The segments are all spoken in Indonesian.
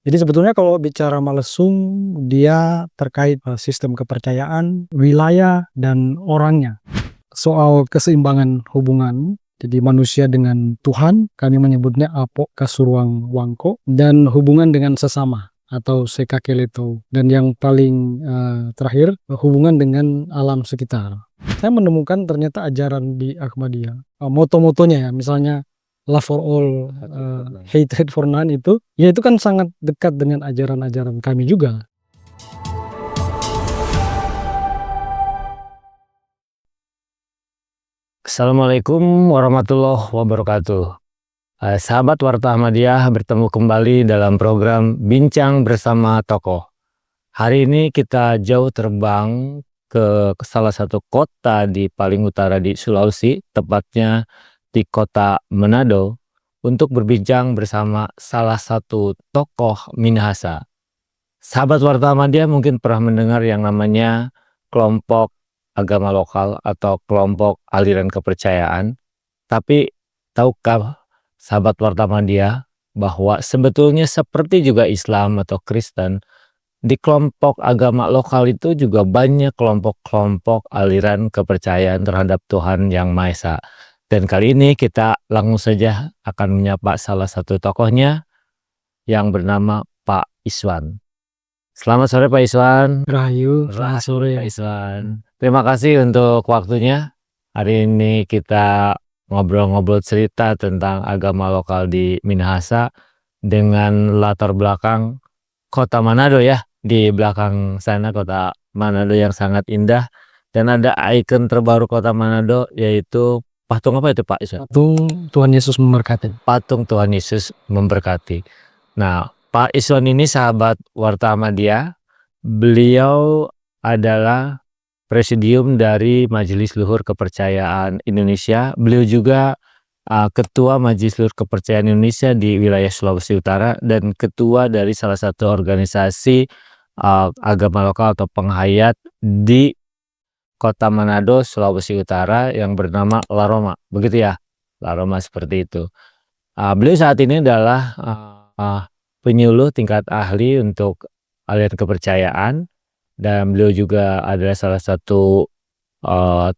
Jadi sebetulnya kalau bicara Malesung, dia terkait sistem kepercayaan, wilayah, dan orangnya. Soal keseimbangan hubungan, jadi manusia dengan Tuhan, kami menyebutnya Apo Kasuruang Wangko, dan hubungan dengan sesama atau Sekakeleto. Dan yang paling terakhir, hubungan dengan alam sekitar. Saya menemukan ternyata ajaran di Ahmadiyah, moto-motonya ya, misalnya love for all, hatred for none itu, ya itu kan sangat dekat dengan ajaran-ajaran kami juga. Assalamualaikum warahmatullahi wabarakatuh. Sahabat Warta Ahmadiyah, bertemu kembali dalam program Bincang Bersama Tokoh. Hari ini kita jauh terbang ke salah satu kota di paling utara di Sulawesi, tepatnya di kota Manado, untuk berbincang bersama salah satu tokoh Minahasa. Sahabat Warta Ahmadiyah mungkin pernah mendengar yang namanya kelompok agama lokal atau kelompok aliran kepercayaan. Tapi tahukah sahabat Warta Ahmadiyah bahwa sebetulnya seperti juga Islam atau Kristen, di kelompok agama lokal itu juga banyak kelompok-kelompok aliran kepercayaan terhadap Tuhan Yang Maha Esa. Dan kali ini kita langsung saja akan menyapa salah satu tokohnya yang bernama Pak Iswan. Selamat sore Pak Iswan. Rahayu, selamat sore. Pak Iswan. Terima kasih untuk waktunya. Hari ini kita ngobrol-ngobrol cerita tentang agama lokal di Minahasa dengan latar belakang kota Manado ya. Di belakang sana kota Manado yang sangat indah. Dan ada ikon terbaru kota Manado yaitu patung apa itu Pak Iswan? Patung Tuhan Yesus memberkati. Patung Tuhan Yesus memberkati. Nah, Pak Iswan ini sahabat Warta Ahmadiyah. Beliau adalah presidium dari Majelis Luhur Kepercayaan Indonesia. Beliau juga ketua Majelis Luhur Kepercayaan Indonesia di wilayah Sulawesi Utara dan ketua dari salah satu organisasi agama lokal atau penghayat di kota Manado, Sulawesi Utara yang bernama Laroma. Begitu ya, Laroma seperti itu. Beliau saat ini adalah penyuluh tingkat ahli untuk aliran kepercayaan, dan beliau juga adalah salah satu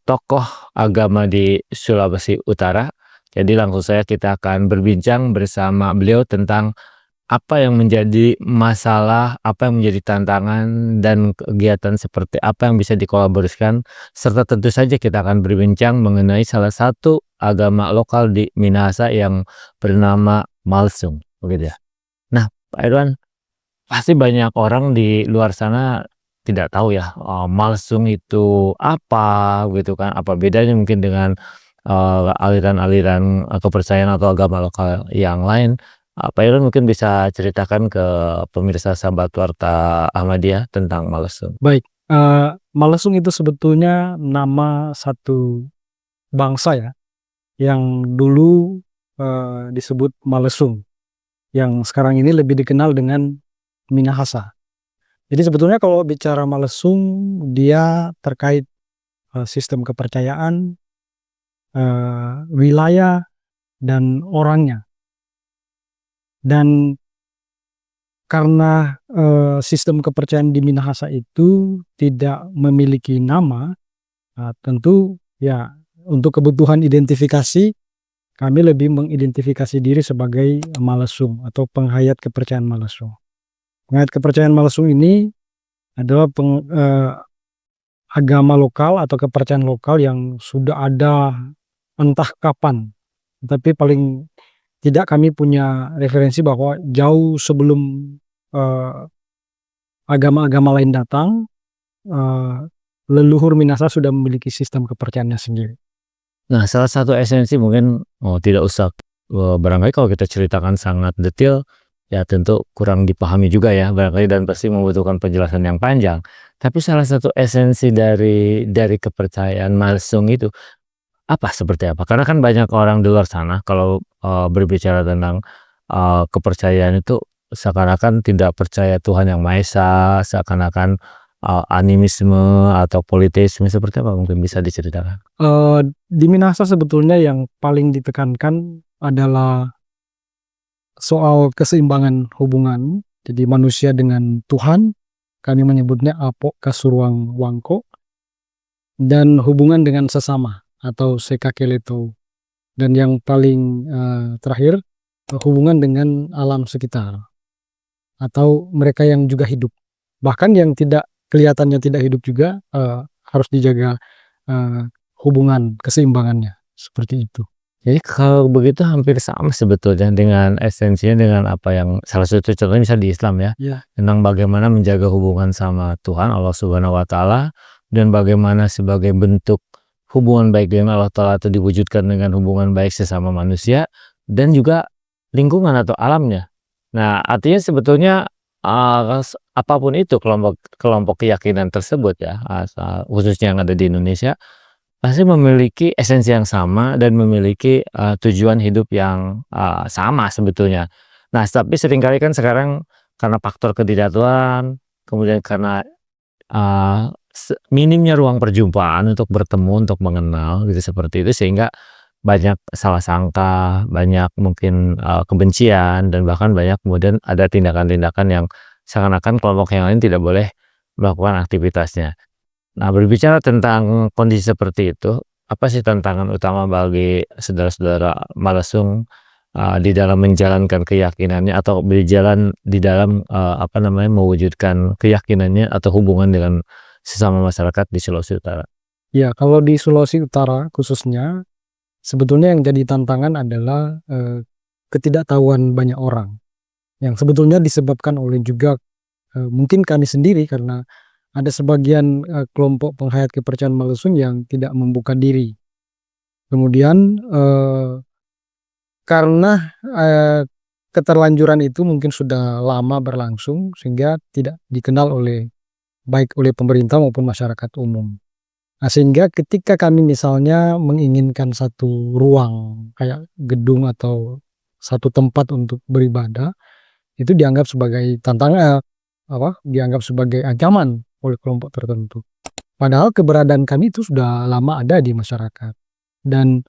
tokoh agama di Sulawesi Utara. Jadi langsung saja kita akan berbincang bersama beliau tentang apa yang menjadi masalah, apa yang menjadi tantangan, dan kegiatan seperti apa yang bisa dikolaborasikan, serta tentu saja kita akan berbincang mengenai salah satu agama lokal di Minahasa yang bernama Malesung, begitu ya. Nah, Pak Irwan, pasti banyak orang di luar sana tidak tahu ya Malesung itu apa, gitu kan? Apa bedanya mungkin dengan aliran-aliran kepercayaan atau agama lokal yang lain? Pak Irwan mungkin bisa ceritakan ke pemirsa sahabat Warta Ahmadiyah tentang Malesung. Baik, Malesung itu sebetulnya nama satu bangsa ya, yang dulu disebut Malesung, yang sekarang ini lebih dikenal dengan Minahasa. Jadi sebetulnya kalau bicara Malesung, dia terkait sistem kepercayaan, wilayah, dan orangnya. Dan karena sistem kepercayaan di Minahasa itu tidak memiliki nama, tentu ya untuk kebutuhan identifikasi kami lebih mengidentifikasi diri sebagai Malesung atau penghayat kepercayaan Malesung. Penghayat kepercayaan Malesung ini adalah agama lokal atau kepercayaan lokal yang sudah ada entah kapan, tapi paling tidak kami punya referensi bahwa jauh sebelum agama-agama lain datang, leluhur Minahasa sudah memiliki sistem kepercayaannya sendiri. Nah, salah satu esensi mungkin tidak usah barangkali kalau kita ceritakan sangat detail ya tentu kurang dipahami juga ya barangkali, dan pasti membutuhkan penjelasan yang panjang. Tapi salah satu esensi dari kepercayaan Malesung itu apa, seperti apa? Karena kan banyak orang di luar sana kalau berbicara tentang kepercayaan itu seakan-akan tidak percaya Tuhan Yang Maha Esa, seakan-akan animisme atau politeisme, seperti apa mungkin bisa diceritakan? Di Minahasa sebetulnya yang paling ditekankan adalah soal keseimbangan hubungan, Jadi manusia dengan Tuhan, kami menyebutnya apo kasuruang wangko, dan hubungan dengan sesama atau sekakeleto. Dan yang paling terakhir, hubungan dengan alam sekitar atau mereka yang juga hidup. Bahkan yang tidak kelihatannya tidak hidup juga harus dijaga hubungan keseimbangannya seperti itu. Jadi kalau begitu hampir sama sebetulnya dengan esensinya dengan apa yang salah satu contohnya bisa di Islam ya. Ya. Tentang bagaimana menjaga hubungan sama Tuhan Allah Subhanahu wa taala dan bagaimana sebagai bentuk hubungan baik dengan Allah taala itu diwujudkan dengan hubungan baik sesama manusia dan juga lingkungan atau alamnya. Nah, artinya sebetulnya apapun itu kelompok keyakinan tersebut ya, khususnya yang ada di Indonesia pasti memiliki esensi yang sama dan memiliki tujuan hidup yang sama sebetulnya. Nah, tapi seringkali kan sekarang karena faktor ketidaktahuan, kemudian karena minimnya ruang perjumpaan untuk bertemu, untuk mengenal gitu seperti itu sehingga banyak salah sangka, banyak mungkin kebencian dan bahkan banyak kemudian ada tindakan-tindakan yang seakan-akan kelompok yang lain tidak boleh melakukan aktivitasnya. Nah, berbicara tentang kondisi seperti itu, apa sih tantangan utama bagi saudara-saudara Malesung di dalam menjalankan keyakinannya atau berjalan di dalam mewujudkan keyakinannya atau hubungan dengan sesama masyarakat di Sulawesi Utara? Ya, kalau di Sulawesi Utara khususnya, sebetulnya yang jadi tantangan adalah ketidaktahuan banyak orang, yang sebetulnya disebabkan oleh juga mungkin kami sendiri karena ada sebagian kelompok penghayat kepercayaan Malesung yang tidak membuka diri. Kemudian karena keterlanjuran itu mungkin sudah lama berlangsung sehingga tidak dikenal baik oleh pemerintah maupun masyarakat umum. Nah, sehingga ketika kami misalnya menginginkan satu ruang kayak gedung atau satu tempat untuk beribadah, itu dianggap sebagai tantangan, dianggap sebagai ancaman oleh kelompok tertentu. Padahal keberadaan kami itu sudah lama ada di masyarakat. Dan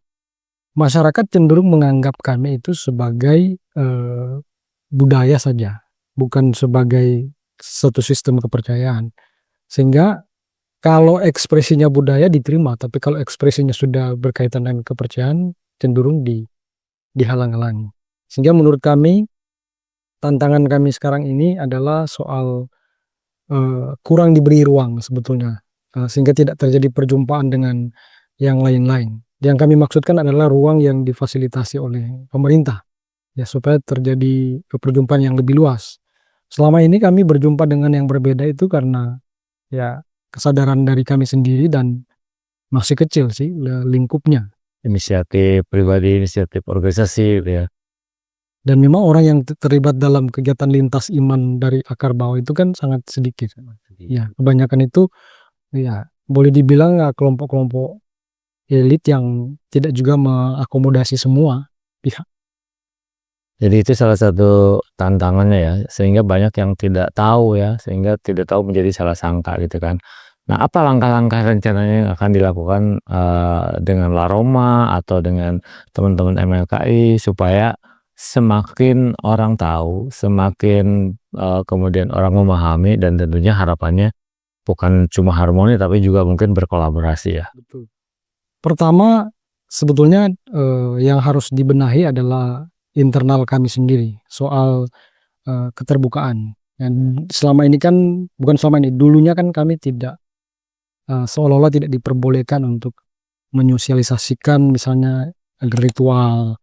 masyarakat cenderung menganggap kami itu sebagai budaya saja, bukan sebagai satu sistem kepercayaan. Sehingga kalau ekspresinya budaya diterima, tapi kalau ekspresinya sudah berkaitan dengan kepercayaan, cenderung dihalang-halangi. Sehingga menurut kami, tantangan kami sekarang ini adalah soal kurang diberi ruang sebetulnya, sehingga tidak terjadi perjumpaan dengan yang lain-lain. Yang kami maksudkan adalah ruang yang difasilitasi oleh pemerintah, ya supaya terjadi perjumpaan yang lebih luas. Selama ini kami berjumpa dengan yang berbeda itu karena ya kesadaran dari kami sendiri dan masih kecil sih lingkupnya. Inisiatif pribadi, inisiatif organisasi gitu ya. Dan memang orang yang terlibat dalam kegiatan lintas iman dari akar bawah itu kan sangat sedikit. Ya, kebanyakan itu ya boleh dibilang kelompok-kelompok elit yang tidak juga mengakomodasi semua pihak. Jadi itu salah satu tantangannya ya, sehingga banyak yang tidak tahu ya, sehingga tidak tahu menjadi salah sangka gitu kan. Nah, apa langkah-langkah rencananya yang akan dilakukan dengan Laroma atau dengan teman-teman MLKI supaya semakin orang tahu, semakin kemudian orang memahami dan tentunya harapannya bukan cuma harmoni tapi juga mungkin berkolaborasi ya. Betul. Pertama, sebetulnya yang harus dibenahi adalah internal kami sendiri soal keterbukaan. Dan selama ini kan, bukan selama ini, dulunya kan kami tidak seolah-olah tidak diperbolehkan untuk menyosialisasikan misalnya ritual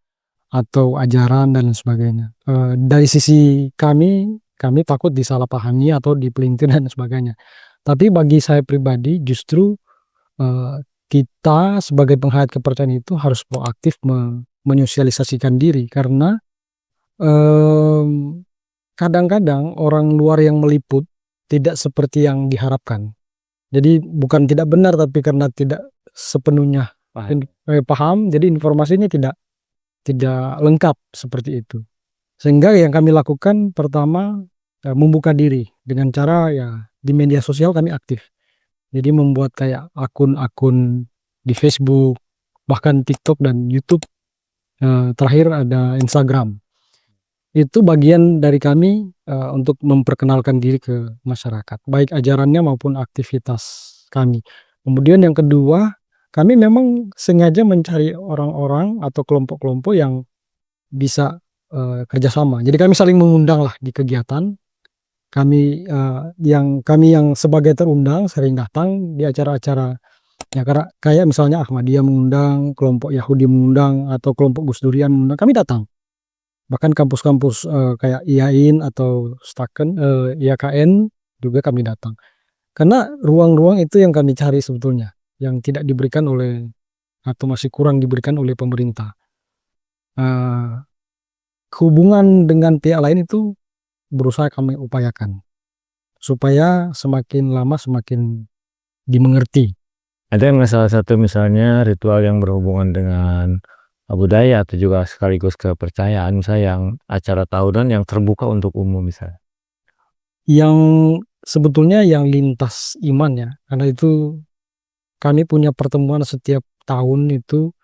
atau ajaran dan sebagainya. Dari sisi kami takut disalahpahami atau dipelintir dan sebagainya. Tapi bagi saya pribadi justru kita sebagai penghayat kepercayaan itu harus proaktif menyosialisasikan diri karena kadang-kadang orang luar yang meliput tidak seperti yang diharapkan. Jadi bukan tidak benar tapi karena tidak sepenuhnya paham, jadi informasinya tidak lengkap seperti itu. Sehingga yang kami lakukan pertama membuka diri dengan cara ya di media sosial kami aktif. Jadi membuat kayak akun-akun di Facebook, bahkan TikTok dan YouTube. Terakhir ada Instagram. itu bagian dari kami untuk memperkenalkan diri ke masyarakat, baik ajarannya maupun aktivitas kami. Kemudian yang kedua, kami memang sengaja mencari orang-orang atau kelompok-kelompok yang bisa kerjasama. Jadi kami saling mengundang lah di kegiatan. Kami yang sebagai terundang sering datang di acara-acara ya, karena kayak misalnya Ahmadiyah mengundang, kelompok Yahudi mengundang, atau kelompok Gus Durian mengundang, kami datang. Bahkan kampus-kampus kayak IAIN atau Staken, IAKN juga kami datang. Karena ruang-ruang itu yang kami cari sebetulnya, yang tidak diberikan oleh atau masih kurang diberikan oleh pemerintah. Hubungan dengan pihak lain itu berusaha kami upayakan supaya semakin lama semakin dimengerti. Ada nggak salah satu misalnya ritual yang berhubungan dengan budaya atau juga sekaligus kepercayaan, misalnya yang acara tahunan yang terbuka untuk umum misalnya? Yang sebetulnya yang lintas iman ya, karena itu kami punya pertemuan setiap tahun itu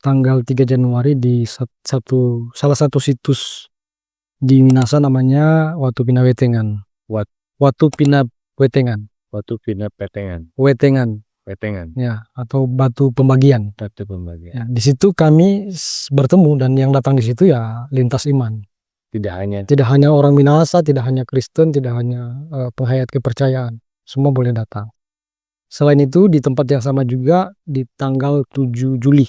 tanggal 3 Januari di salah satu situs di Minasa namanya Watu Pina Wetengan. Watu Pina Wetengan. Watu Pina Petengan. Wetengan. Petengan. Ya, atau batu pembagian. Batu pembagian. Ya, di situ kami bertemu dan yang datang di situ ya lintas iman. Tidak hanya orang Minahasa, tidak hanya Kristen, tidak hanya penghayat kepercayaan. Semua boleh datang. Selain itu di tempat yang sama juga di tanggal 7 Juli.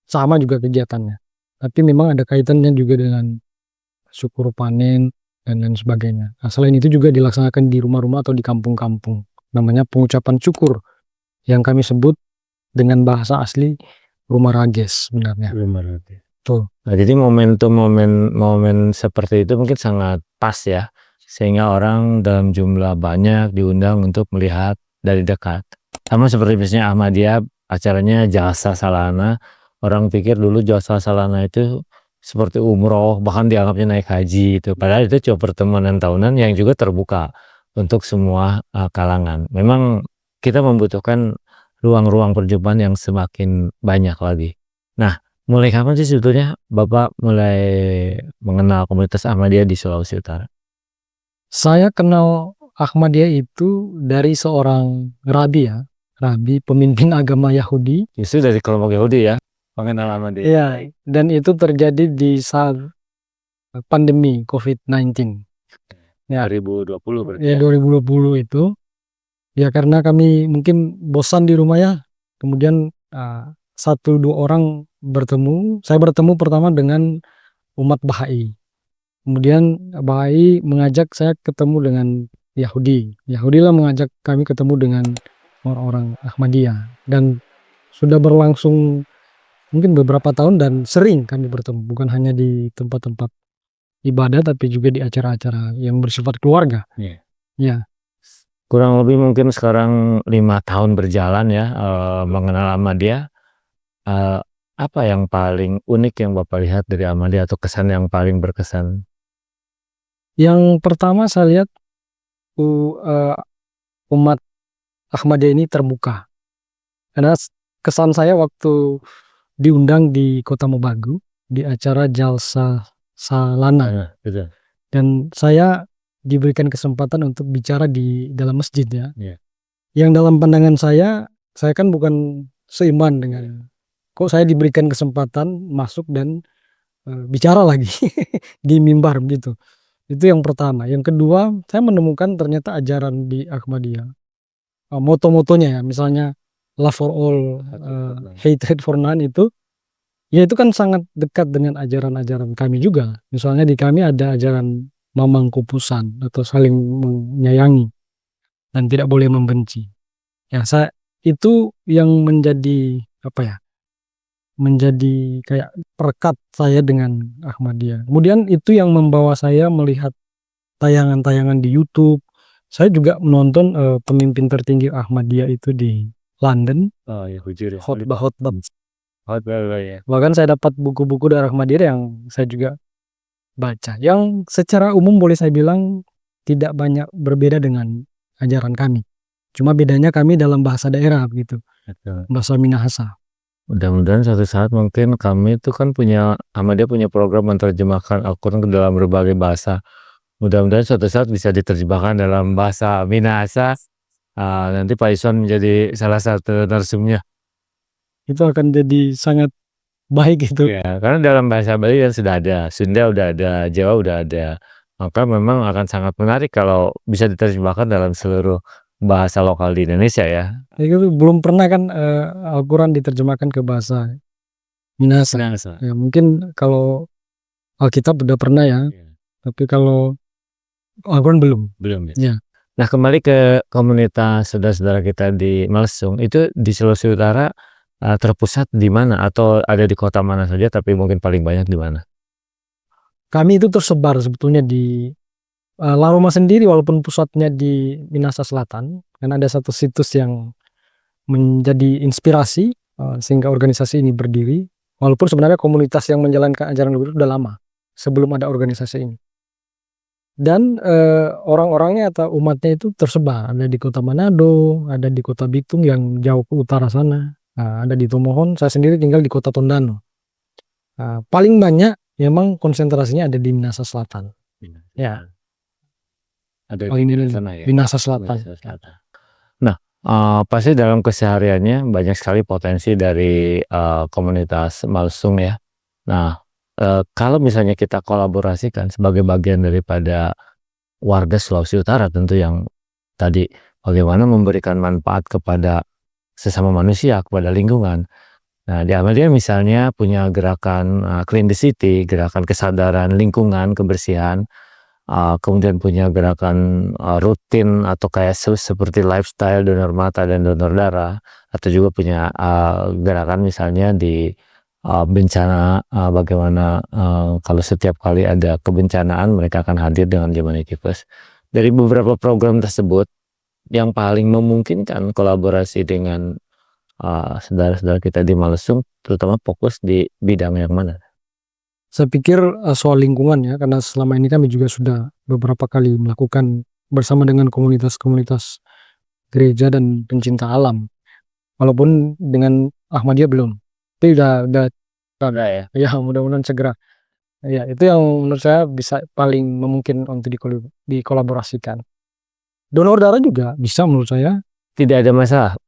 Sama juga kegiatannya. Tapi memang ada kaitannya juga dengan syukur panen dan lain sebagainya. Nah, selain itu juga dilaksanakan di rumah-rumah atau di kampung-kampung. Namanya pengucapan syukur yang kami sebut dengan bahasa asli rumah rages sebenarnya. Rumah rages. Tuh. Nah, jadi momen seperti itu mungkin sangat pas ya, sehingga orang dalam jumlah banyak diundang untuk melihat dari dekat. Sama seperti misalnya Ahmadiyah acaranya Jalsa Salana, orang pikir dulu Jalsa Salana itu seperti umroh, bahkan dianggapnya naik haji itu. Padahal itu cuma pertemuan tahunan yang juga terbuka untuk semua kalangan. Memang kita membutuhkan ruang-ruang perjumpaan yang semakin banyak lagi. Nah, mulai kapan sih sebetulnya Bapak mulai mengenal komunitas Ahmadiyah di Sulawesi Utara? Saya kenal Ahmadiyah itu dari seorang rabi ya, rabi pemimpin agama Yahudi. Justru dari kelompok Yahudi ya, mengenal Ahmadiyah. Iya, dan itu terjadi di saat pandemi COVID-19. Ya, 2020 berarti. Ya, 2020 itu. Ya karena kami mungkin bosan di rumah ya, kemudian 1-2 orang bertemu. Saya bertemu pertama dengan umat Bahai. Kemudian Bahai mengajak saya ketemu dengan Yahudi. Yahudi lah mengajak kami ketemu dengan orang-orang Ahmadiyah. Dan sudah berlangsung mungkin beberapa tahun dan sering kami bertemu. Bukan hanya di tempat-tempat ibadah tapi juga di acara-acara yang bersifat keluarga. Ya. Kurang lebih mungkin sekarang 5 tahun berjalan ya mengenal Ahmadiyah. Apa yang paling unik yang Bapak lihat dari Ahmadiyah atau kesan yang paling berkesan? Yang pertama saya lihat umat Ahmadiyah ini terbuka. Karena kesan saya waktu diundang di Kota Mobagu di acara Jalsa Salana. Dan saya diberikan kesempatan untuk bicara di dalam masjid ya. Yang dalam pandangan saya kan bukan seiman dengan kok saya diberikan kesempatan masuk dan bicara lagi di mimbar gitu. Itu yang pertama. Yang kedua, saya menemukan ternyata ajaran di Ahmadiyah. Moto-motonya ya, misalnya love for all, hatred for none itu, ya itu kan sangat dekat dengan ajaran-ajaran kami juga. Misalnya di kami ada ajaran mamang kupusan atau saling menyayangi dan tidak boleh membenci. Ya, itu yang menjadi menjadi kayak perekat saya dengan Ahmadiyah. Kemudian itu yang membawa saya melihat tayangan-tayangan di YouTube. Saya juga menonton pemimpin tertinggi Ahmadiyah itu di London. Khotbah. Bahkan saya dapat buku-buku dari Ahmadiyah yang saya juga baca. Yang secara umum boleh saya bilang tidak banyak berbeda dengan ajaran kami. Cuma bedanya kami dalam bahasa daerah begitu. Bahasa Minahasa. Mudah-mudahan suatu saat mungkin kami itu kan sama dia punya program menerjemahkan Al-Quran ke dalam berbagai bahasa. Mudah-mudahan suatu saat bisa diterjemahkan dalam bahasa Minahasa. Nanti Pak Iswan menjadi salah satu narsumnya. Itu akan jadi sangat baik itu. Ya, karena dalam bahasa Bali kan sudah ada, Sunda udah ada, Jawa udah ada. Maka memang akan sangat menarik kalau bisa diterjemahkan dalam seluruh bahasa lokal di Indonesia ya. Itu belum pernah kan Al-Quran diterjemahkan ke bahasa Minahasa. Minahasa. Ya, mungkin kalau Alkitab udah pernah ya, tapi kalau Al-Quran belum. Belum ya. Ya. Nah, kembali ke komunitas saudara-saudara kita di Malesung, itu di Sulawesi Utara terpusat di mana atau ada di kota mana saja, tapi mungkin paling banyak di mana? Kami itu tersebar sebetulnya di Laroma sendiri, walaupun pusatnya di Minahasa Selatan, kan ada satu situs yang menjadi inspirasi sehingga organisasi ini berdiri. Walaupun sebenarnya komunitas yang menjalankan ajaran luhur itu udah lama sebelum ada organisasi ini. Dan orang-orangnya atau umatnya itu tersebar, ada di kota Manado, ada di kota Bitung yang jauh ke utara sana, ada di Tomohon. Saya sendiri tinggal di kota Tondano. Paling banyak memang konsentrasinya ada di Minahasa Selatan. Ya. Ada Paling di sana ya. Minahasa Selatan. Nah, pasti dalam kesehariannya banyak sekali potensi dari komunitas Malesung ya. Nah, kalau misalnya kita kolaborasikan sebagai bagian daripada warga Sulawesi Utara, tentu yang tadi bagaimana memberikan manfaat kepada sesama manusia, kepada lingkungan. Nah, di Ahmadiyah misalnya punya gerakan Clean the City, gerakan kesadaran lingkungan, kebersihan. Kemudian punya gerakan rutin atau kayak seperti lifestyle donor mata dan donor darah, atau juga punya gerakan misalnya di bencana, bagaimana kalau setiap kali ada kebencanaan mereka akan hadir dengan Jemani Kipes. Dari beberapa program tersebut yang paling memungkinkan kolaborasi dengan saudara-saudara kita di Malesung, terutama fokus di bidang yang mana? Saya pikir soal lingkungan ya, karena selama ini kami juga sudah beberapa kali melakukan bersama dengan komunitas-komunitas gereja dan pencinta alam. Walaupun dengan Ahmadiyah belum. Tapi udah Ya. ya mudah-mudahan segera. Ya, itu yang menurut saya bisa paling memungkinkan untuk dikolaborasikan. Donor darah juga bisa menurut saya. Tidak ada masalah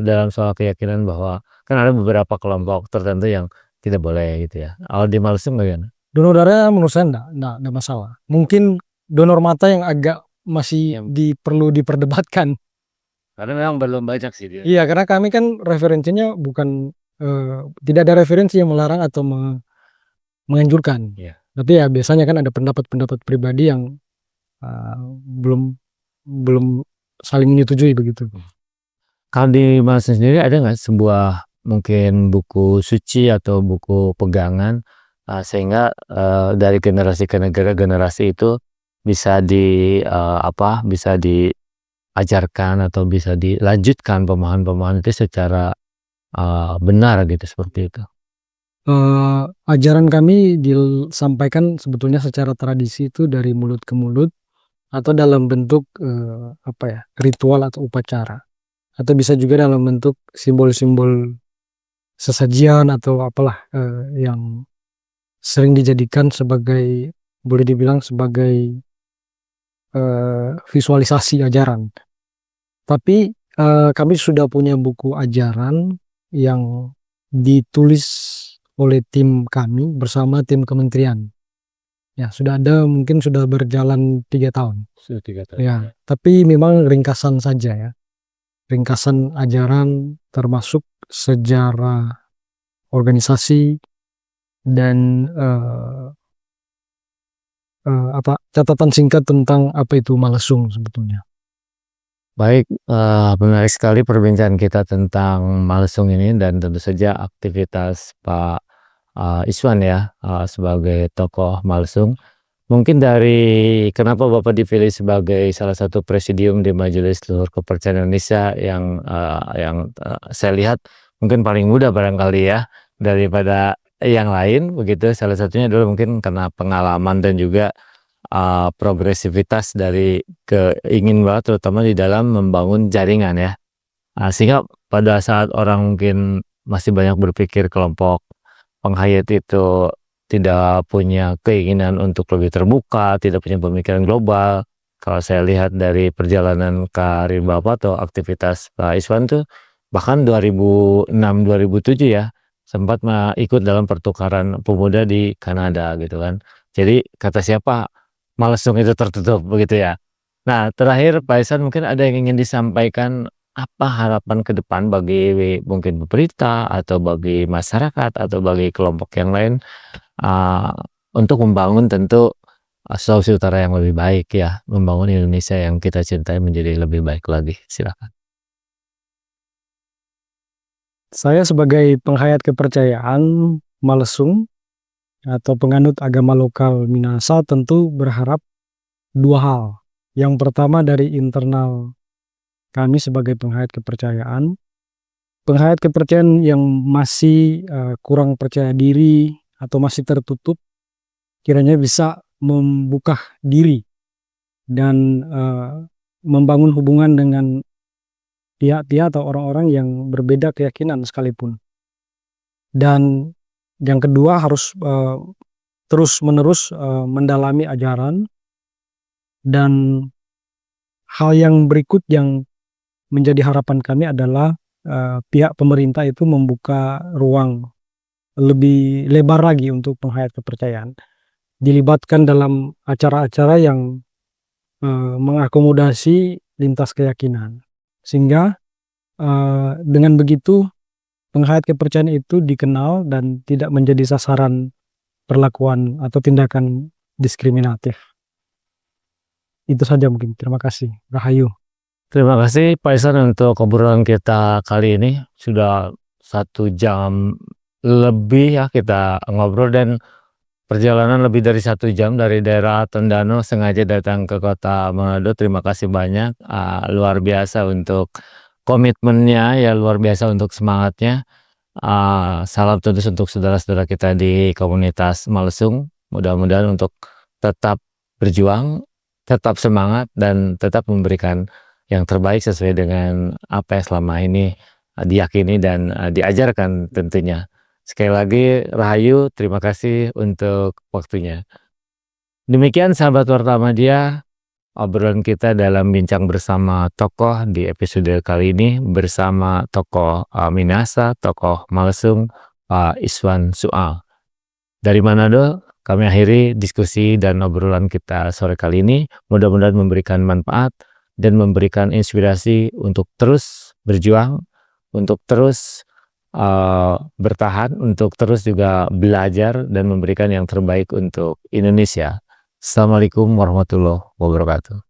dalam soal keyakinan bahwa kan ada beberapa kelompok tertentu yang tidak boleh gitu ya. Kalau di Malesung bagaimana? Donor darah menurut saya enggak masalah. Mungkin donor mata yang agak masih perlu diperdebatkan. Karena memang belum banyak sih dia. Iya, karena kami kan referensinya bukan tidak ada referensi yang melarang atau menganjurkan. Iya. Tapi ya biasanya kan ada pendapat-pendapat pribadi yang belum saling menyetujui begitu. Kalau di Malesung sendiri ada nggak sebuah mungkin buku suci atau buku pegangan sehingga dari generasi ke generasi itu bisa bisa diajarkan atau bisa dilanjutkan pemahaman-pemahaman itu secara benar gitu, seperti itu. Ajaran kami disampaikan sebetulnya secara tradisi itu dari mulut ke mulut atau dalam bentuk ritual atau upacara, atau bisa juga dalam bentuk simbol-simbol sesajian atau apalah yang sering dijadikan sebagai, boleh dibilang sebagai visualisasi ajaran. Tapi kami sudah punya buku ajaran yang ditulis oleh tim kami bersama tim kementerian. Ya, sudah ada, mungkin sudah berjalan 3 tahun. Sudah 3 tahun. Ya, tapi memang ringkasan saja ya. Ringkasan ajaran termasuk sejarah organisasi dan catatan singkat tentang apa itu Malesung sebetulnya. Baik, menarik sekali perbincangan kita tentang Malesung ini dan tentu saja aktivitas Pak Iswan ya sebagai tokoh Malesung. Mungkin dari kenapa Bapak dipilih sebagai salah satu presidium di Majelis Luhur Kepercayaan Indonesia yang saya lihat mungkin paling muda barangkali ya daripada yang lain begitu. Salah satunya adalah mungkin karena pengalaman dan juga progresivitas dari keingin banget terutama di dalam membangun jaringan ya. Sehingga pada saat orang mungkin masih banyak berpikir kelompok penghayat itu tidak punya keinginan untuk lebih terbuka, tidak punya pemikiran global. Kalau saya lihat dari perjalanan karir Bapak atau aktivitas Pak Iswan tuh bahkan 2006-2007 ya sempat ikut dalam pertukaran pemuda di Kanada gitu kan. Jadi kata siapa Malesung itu tertutup begitu ya. Nah terakhir Pak Iswan mungkin ada yang ingin disampaikan apa harapan ke depan bagi mungkin pemerintah atau bagi masyarakat atau bagi kelompok yang lain uh, untuk membangun tentu Sulawesi Utara yang lebih baik ya, membangun Indonesia yang kita cintai menjadi lebih baik lagi. Silakan. Saya sebagai penghayat kepercayaan Malesung atau penganut agama lokal Minahasa tentu berharap dua hal. Yang pertama dari internal kami sebagai penghayat kepercayaan. Penghayat kepercayaan yang masih kurang percaya diri atau masih tertutup kiranya bisa membuka diri dan membangun hubungan dengan pihak-pihak atau orang-orang yang berbeda keyakinan sekalipun. Dan yang kedua harus terus-menerus mendalami ajaran, dan hal yang berikut yang menjadi harapan kami adalah pihak pemerintah itu membuka ruang lebih lebar lagi untuk penghayat kepercayaan, dilibatkan dalam acara-acara yang mengakomodasi lintas keyakinan, sehingga dengan begitu penghayat kepercayaan itu dikenal dan tidak menjadi sasaran perlakuan atau tindakan diskriminatif. Itu saja mungkin. Terima kasih. Rahayu. Terima kasih Pak Iswan untuk obrolan kita kali ini. Sudah 1 jam lebih ya kita ngobrol dan perjalanan lebih dari 1 jam dari daerah Tondano sengaja datang ke kota Manado. Terima kasih banyak, luar biasa untuk komitmennya ya, luar biasa untuk semangatnya. Salam tentu untuk saudara-saudara kita di komunitas Malesung. Mudah-mudahan untuk tetap berjuang, tetap semangat dan tetap memberikan yang terbaik sesuai dengan apa yang selama ini diyakini dan diajarkan tentunya. Sekali lagi Rahayu, terima kasih untuk waktunya. Demikian sahabat Warta Media, obrolan kita dalam bincang bersama tokoh di episode kali ini bersama tokoh Minahasa, tokoh Malesung, Pak Iswan Sual. Dari Manado, kami akhiri diskusi dan obrolan kita sore kali ini. Mudah-mudahan memberikan manfaat dan memberikan inspirasi untuk terus berjuang, untuk terus bertahan, untuk terus juga belajar dan memberikan yang terbaik untuk Indonesia. Assalamualaikum warahmatullahi wabarakatuh.